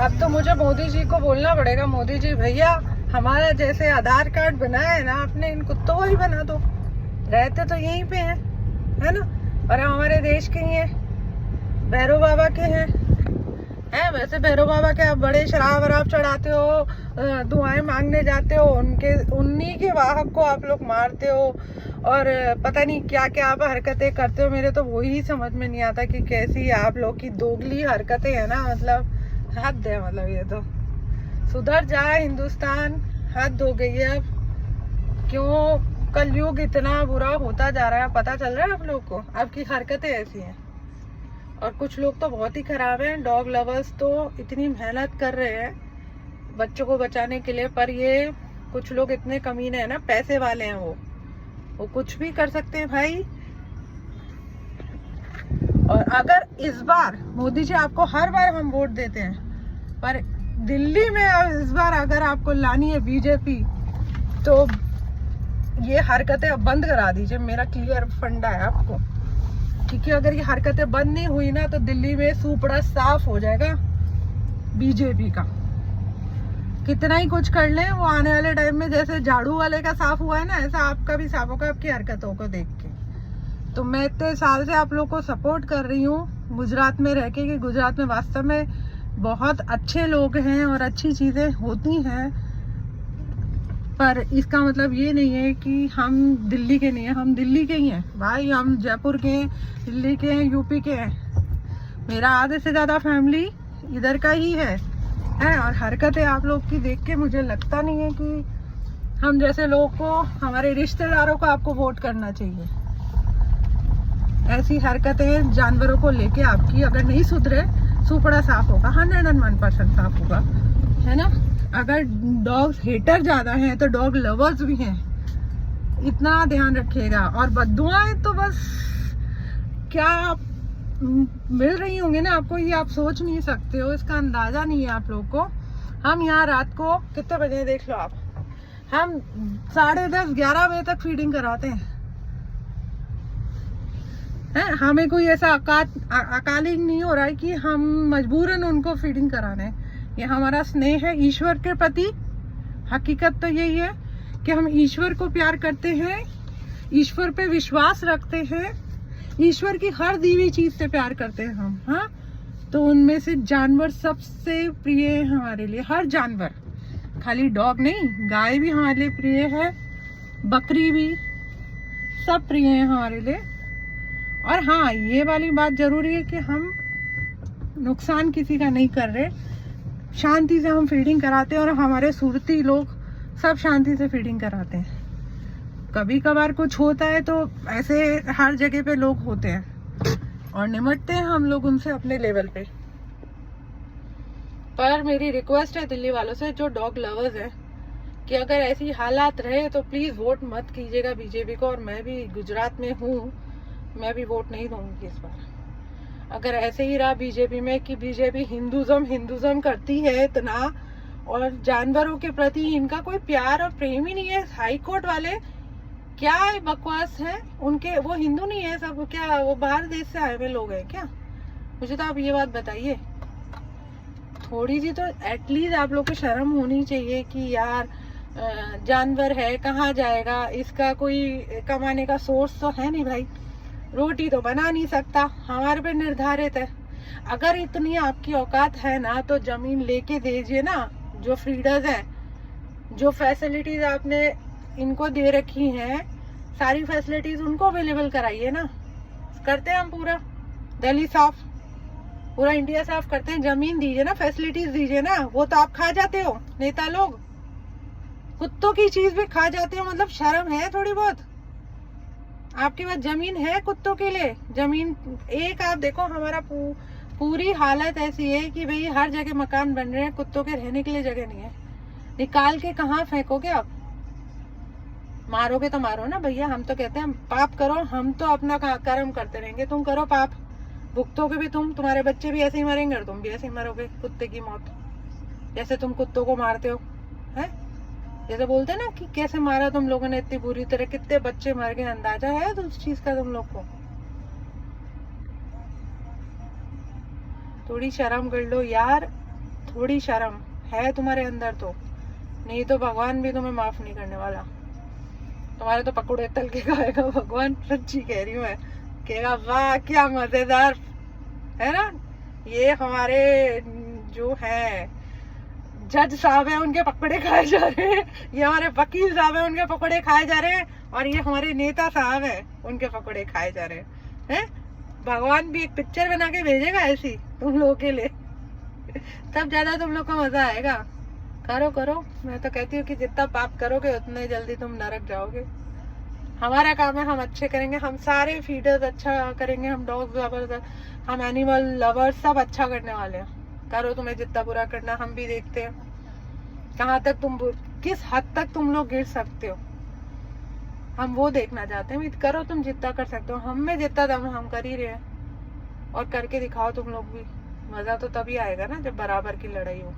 अब तो मुझे मोदी जी को बोलना पड़ेगा, मोदी जी भैया हमारा जैसे आधार कार्ड बनाया है ना आपने, इन कुत्तों को ही बना दो। रहते तो यहीं पे हैं, है ना, और हमारे देश के ही हैं, भैरव बाबा के हैं। वैसे भैरव बाबा के आप बड़े शराब वराब चढ़ाते हो, दुआएं मांगने जाते हो, उन्हीं के वाहक को आप लोग मारते हो और पता नहीं क्या क्या आप हरकतें करते हो। मेरे तो वही समझ में नहीं आता कि कैसी आप लोग की दोगली हरकतें है ना, मतलब हद है। मतलब ये तो सुधर जाए हिंदुस्तान, हद हो गई है अब। क्यों कलयुग इतना बुरा होता जा रहा है, पता चल रहा है आप लोग को? आपकी हरकतें ऐसी हैं। और कुछ लोग तो बहुत ही खराब हैं, डॉग लवर्स तो इतनी मेहनत कर रहे हैं बच्चों को बचाने के लिए, पर ये कुछ लोग इतने कमीने हैं ना, पैसे वाले हैं, वो कुछ भी कर सकते हैं भाई। और अगर इस बार मोदी जी, आपको हर बार हम वोट देते हैं, पर दिल्ली में इस बार अगर आपको लानी है बीजेपी, तो ये हरकतें अब बंद करा दीजिए। मेरा क्लियर फंडा है आपको, क्योंकि अगर ये हरकतें बंद नहीं हुई ना तो दिल्ली में सूपड़ा साफ हो जाएगा बीजेपी का। कितना ही कुछ कर लें, वो आने वाले टाइम में जैसे झाड़ू वाले का साफ हुआ है ना, ऐसा आपका भी साफ होगा आपकी हरकतों को देख के। तो मैं इतने साल से आप लोग को सपोर्ट कर रही हूँ गुजरात में रह के, कि गुजरात में वास्तव में बहुत अच्छे लोग हैं और अच्छी चीजें होती हैं, पर इसका मतलब ये नहीं है कि हम दिल्ली के नहीं हैं। हम दिल्ली के ही हैं भाई, हम जयपुर के हैं, दिल्ली के हैं, यूपी के हैं। मेरा आधे से ज़्यादा फैमिली इधर का ही है। और हरकतें आप लोग की देख के मुझे लगता नहीं है कि हम जैसे लोगों को, हमारे रिश्तेदारों को आपको वोट करना चाहिए। ऐसी हरकतें जानवरों को लेके आपकी अगर नहीं सुधरे, सूपड़ा साफ होगा, 101% साफ होगा, है ना। अगर डॉग्स हेटर ज्यादा हैं तो डॉग लवर्स भी हैं, इतना ध्यान रखिएगा। और बद्दुआएं तो बस क्या मिल रही होंगी ना आपको, ये आप सोच नहीं सकते हो, इसका अंदाजा नहीं है आप लोग को। हम यहाँ रात को कितने बजे देख लो आप, हम 10:30-11 बजे तक फीडिंग कराते हैं। हमें कोई ऐसा अकाली नहीं हो रहा है कि हम मजबूरन उनको फीडिंग कराने। ये हमारा स्नेह है ईश्वर के प्रति। हकीकत तो यही है कि हम ईश्वर को प्यार करते हैं, ईश्वर पे विश्वास रखते हैं, ईश्वर की हर दी हुई चीज से प्यार करते हैं हम। हाँ, तो उनमें से जानवर सबसे प्रिय है हमारे लिए। हर जानवर, खाली डॉग नहीं, गाय भी हमारे लिए प्रिय है, बकरी भी, सब प्रिय है हमारे लिए। और हाँ, ये वाली बात जरूरी है कि हम नुकसान किसी का नहीं कर रहे, शांति से हम फीडिंग कराते हैं और हमारे सुरती लोग सब शांति से फीडिंग कराते हैं। कभी कभार कुछ होता है तो ऐसे हर जगह पे लोग होते हैं और निमटते हैं हम लोग उनसे अपने लेवल पे। पर मेरी रिक्वेस्ट है दिल्ली वालों से, जो डॉग लवर्स हैं, कि अगर ऐसी हालात रहे तो प्लीज वोट मत कीजिएगा बीजेपी को। और मैं भी गुजरात में हूँ, मैं भी वोट नहीं दूंगी इस बार। अगर ऐसे ही रहा बीजेपी में कि बीजेपी हिंदुज्म करती है इतना, और जानवरों के प्रति इनका कोई प्यार और प्रेम ही नहीं है। हाई कोर्ट वाले क्या है, बकवास है उनके, वो हिंदू नहीं है सब, क्या वो बाहर देश से आए हुए लोग हैं क्या? मुझे तो आप ये बात बताइए। थोड़ी सी तो एटलीस्ट आप लोग को शर्म होनी चाहिए कि यार जानवर है, कहाँ जाएगा, इसका कोई कमाने का सोर्स तो है नहीं भाई, रोटी तो बना नहीं सकता, हमारे पे निर्धारित है। अगर इतनी आपकी औकात है ना तो जमीन लेके दीजिए ना। जो फ्रीडर्स हैं, जो फैसिलिटीज आपने इनको दे रखी हैं, सारी फैसिलिटीज उनको अवेलेबल कराइए ना। करते हैं हम पूरा दिल्ली साफ, पूरा इंडिया साफ करते हैं। जमीन दीजिए ना, फैसिलिटीज दीजिए ना। वो तो आप खा जाते हो नेता लोग, कुत्तों की चीज भी खा जाते हो। मतलब शर्म है थोड़ी बहुत? आपके पास जमीन है कुत्तों के लिए? जमीन एक आप देखो, हमारा पूरी हालत ऐसी है कि भाई हर जगह मकान बन रहे हैं, कुत्तों के रहने के लिए जगह नहीं है। निकाल के कहाँ फेंकोगे आप? मारोगे तो मारो ना भैया। हम तो कहते हैं पाप करो, हम तो अपना कर्म करते रहेंगे, तुम करो पाप, भुगतोगे भी तुम, तुम्हारे बच्चे भी ऐसे ही मरेंगे और तुम भी ऐसे ही मरोगे कुत्ते की मौत, जैसे तुम कुत्तों को मारते हो। है जैसे बोलते हैं ना कि कैसे मारा तुम लोगों ने इतनी बुरी तरह, कितने बच्चे मर गए, अंदाजा है तो उस चीज का तुम लोग को? थोड़ी शर्म कर लो यार, थोड़ी शर्म है तुम्हारे अंदर तो, नहीं तो भगवान भी तुम्हें माफ नहीं करने वाला। तुम्हारे तो पकौड़े तल के खाएगा भगवान, सच्ची कह रही हूँ मैं। कहेगा वाह क्या मजेदार है ना। ये हमारे जो है जज साहब है उनके पकौड़े खाए जा रहे हैं, ये हमारे वकील साहब है उनके पकौड़े खाए जा रहे हैं, और ये हमारे नेता साहब है उनके पकौड़े खाए जा रहे हैं। भगवान भी एक पिक्चर बना के भेजेगा ऐसी तुम लोगों के लिए, तब ज्यादा तुम लोग को मजा आएगा। करो करो, मैं तो कहती हूँ कि जितना पाप करोगे उतने जल्दी तुम नरक जाओगे। हमारा काम है, हम अच्छे करेंगे, हम सारे फीडर्स अच्छा करेंगे, हम डॉग लवर्स, हम एनिमल लवर्स सब अच्छा करने वाले हैं। करो, तुम्हें जितना बुरा करना हम भी देखते हैं, कहाँ तक तुम किस हद तक तुम लोग गिर सकते हो, हम वो देखना चाहते हैं। करो तुम जितना कर सकते हो, हम में जितना दम हम कर ही रहे हैं, और करके दिखाओ तुम लोग भी। मजा तो तभी आएगा ना जब बराबर की लड़ाई हो।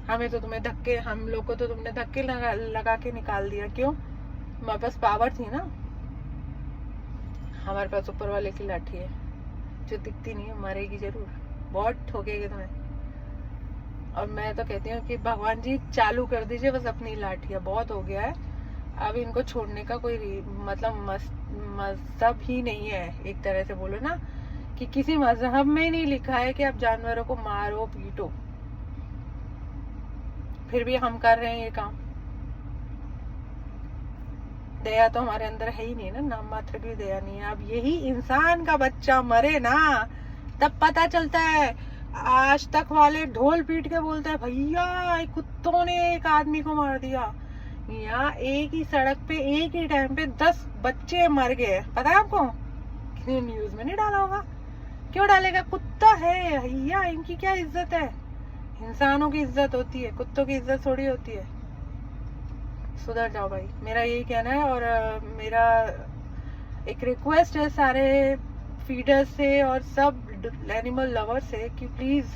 हमें तो तुम्हें धक्के, हम लोग को तो तुमने धक्के लगा के निकाल दिया। क्यों? हमारे पास पावर थी ना, हमारे पास ऊपर वाले की लाठी है जो दिखती नहीं है, मरेगी जरूर, बहुत ठोकेगी तुम्हें। और मैं तो कहती हूँ कि भगवान जी चालू कर दीजिए बस अपनी लाठियाँ, बहुत हो गया है। अब इनको छोड़ने का कोई मतलब मजहब ही नहीं है, एक तरह से बोलो ना, कि किसी मजहब में ही नहीं लिखा है कि आप जानवरों को मारो पीटो, फिर भी हम कर रहे हैं ये काम। दया तो हमारे अंदर है ही नहीं ना, नाम मात्र की दया नहीं है। अब यही इंसान का बच्चा मरे ना तब पता चलता है। आज तक वाले ढोल पीट के बोलते हैं भैया कुत्तों ने एक आदमी को मार दिया। यहाँ एक ही सड़क पे एक ही टाइम पे 10 बच्चे मर गए, पता है आपको? किसी न्यूज में नहीं डाला होगा, क्यों डालेगा? कुत्ता है भैया, इनकी क्या इज्जत है? इंसानों की इज्जत होती है, कुत्तों की इज्जत थोड़ी होती है। सुधर जाओ भाई, मेरा यही कहना है। और मेरा एक रिक्वेस्ट है सारे फीडर्स से और सब एनिमल लवर से कि प्लीज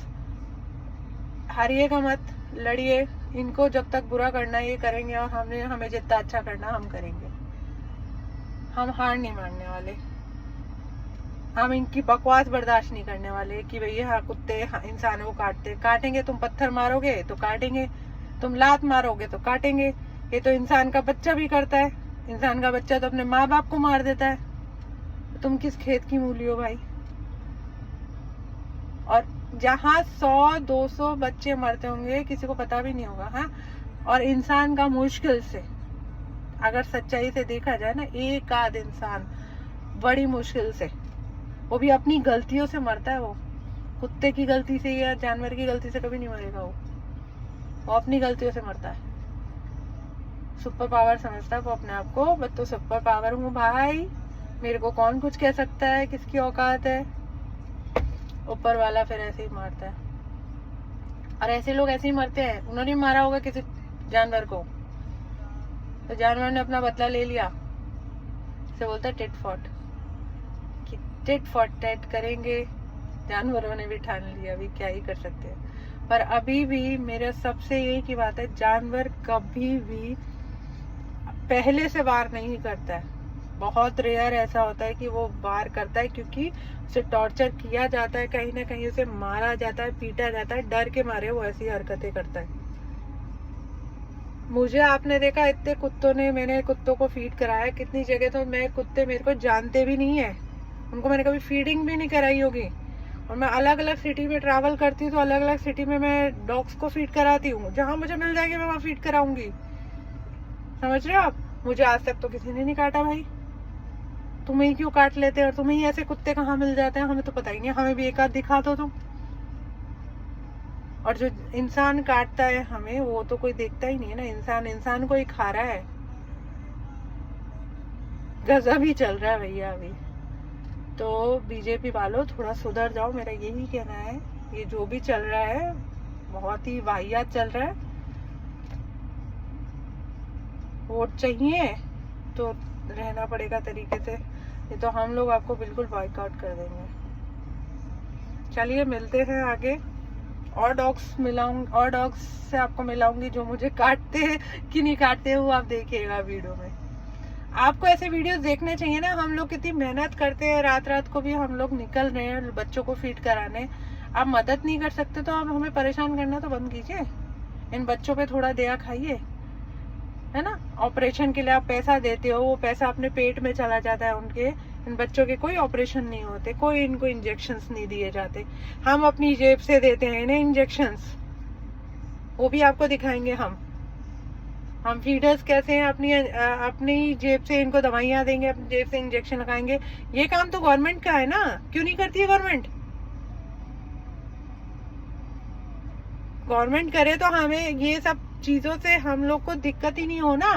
हारिएगा मत, लड़िए। इनको जब तक बुरा करना ये करेंगे, और हमें जितना अच्छा करना हम करेंगे। हम हार नहीं मानने वाले, हम इनकी बकवास बर्दाश्त नहीं करने वाले कि भैया कुत्ते इंसानों को काटेंगे। तुम पत्थर मारोगे तो काटेंगे, तुम लात मारोगे तो काटेंगे। ये तो इंसान का बच्चा भी करता है, इंसान का बच्चा तो अपने माँ बाप को मार देता है। तुम किस खेत की मूली हो भाई? और जहाँ 100-200 बच्चे मरते होंगे किसी को पता भी नहीं होगा, हाँ। और इंसान का मुश्किल से, अगर सच्चाई से देखा जाए ना, एक आध इंसान बड़ी मुश्किल से, वो भी अपनी गलतियों से मरता है। वो कुत्ते की गलती से या जानवर की गलती से कभी नहीं मरेगा, वो अपनी गलतियों से मरता है। सुपर पावर समझता है वो अपने आप को, मैं तो सुपर पावर हूँ भाई, मेरे को कौन कुछ कह सकता है, किसकी औकात है। ऊपर वाला फिर ऐसे ही मारता है, और ऐसे लोग ऐसे ही मरते हैं। उन्होंने मारा होगा किसी जानवर को, तो जानवर ने अपना बदला ले लिया। इसे बोलता है टिट फॉट, कि टिट फॉट टेट करेंगे। जानवरों ने भी ठान लिया, अभी क्या ही कर सकते हैं। पर अभी भी मेरे सबसे यही की बात है, जानवर कभी भी पहले से वार नहीं करता है। बहुत रेयर ऐसा होता है कि वो वार करता है, क्योंकि उसे टॉर्चर किया जाता है, कहीं ना कहीं उसे मारा जाता है, पीटा जाता है, डर के मारे वो ऐसी हरकतें करता है। मुझे आपने देखा इतने कुत्तों ने, मैंने कुत्तों को फीड कराया कितनी जगह, तो मैं कुत्ते मेरे को जानते भी नहीं है, उनको मैंने कभी फीडिंग भी नहीं कराई होगी। और मैं अलग अलग सिटी में ट्रैवल करती हूँ, तो अलग अलग सिटी में मैं डॉग्स को फीड कराती हूँ। जहाँ मुझे मिल जाएगी मैं वहाँ फीड कराऊंगी, समझ रहे हो आप? मुझे आज तक तो किसी ने नहीं काटा भाई, तुम्हें ही क्यों काट लेते हैं? और तुम्हें ही ऐसे कुत्ते कहाँ मिल जाते हैं, हमें तो पता ही नहीं। हमें भी एक आध दिखा दो तुम। और जो इंसान काटता है हमें, वो तो कोई देखता ही नहीं है ना। इंसान को ही खा रहा है। गजब ही चल रहा है भैया अभी तो। बीजेपी वालों थोड़ा सुधर जाओ, मेरा यही कहना है। ये जो भी चल रहा है बहुत ही वाहियात चल रहा है। वोट चाहिए तो रहना पड़ेगा तरीके से, नहीं तो हम लोग आपको बिल्कुल बॉयकॉट कर देंगे। चलिए मिलते हैं आगे, और डॉग्स से आपको मिलाऊंगी जो मुझे काटते हैं कि नहीं काटते हैं, वो आप देखिएगा वीडियो में। आपको ऐसे वीडियोस देखने चाहिए ना। हम लोग कितनी मेहनत करते हैं, रात रात को भी हम लोग निकल रहे हैं बच्चों को फीड कराने। आप मदद नहीं कर सकते तो आप हमें परेशान करना तो बंद कीजिए। इन बच्चों पे थोड़ा दया खाइए, है ना। ऑपरेशन के लिए आप पैसा देते हो, वो पैसा अपने पेट में चला जाता है उनके। इन बच्चों के कोई ऑपरेशन नहीं होते, कोई इनको इंजेक्शंस नहीं दिए जाते। हम अपनी जेब से देते हैं इन्हें इंजेक्शंस, वो भी आपको दिखाएंगे हम फीडर्स कैसे हैं, अपनी जेब से इनको दवाइयां देंगे, अपनी जेब से इंजेक्शन लगाएंगे। ये काम तो गवर्नमेंट का है ना, क्यों नहीं करती है गवर्नमेंट? गवर्नमेंट करे तो हमें ये सब चीजों से हम लोग को दिक्कत ही नहीं हो ना।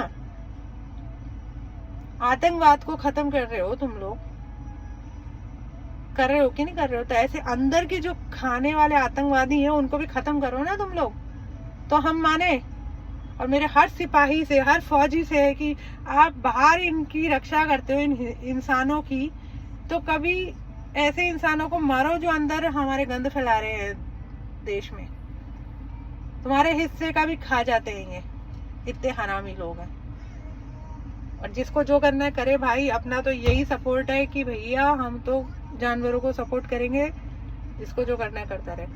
आतंकवाद को खत्म कर रहे हो तुम लोग, कर रहे हो कि नहीं कर रहे हो? तो ऐसे अंदर के जो खाने वाले आतंकवादी हैं उनको भी खत्म करो ना तुम लोग, तो हम माने। और मेरे हर सिपाही से, हर फौजी से है कि आप बाहर इनकी रक्षा करते हो, इन इंसानों की, तो कभी ऐसे इंसानों को मारो जो अंदर हमारे गंद फैला रहे हैं देश में। तुम्हारे हिस्से का भी खा जाते हैं ये, इतने हरामी लोग हैं। और जिसको जो करना है करे भाई, अपना तो यही सपोर्ट है कि भैया हम तो जानवरों को सपोर्ट करेंगे, जिसको जो करना है करता रहे।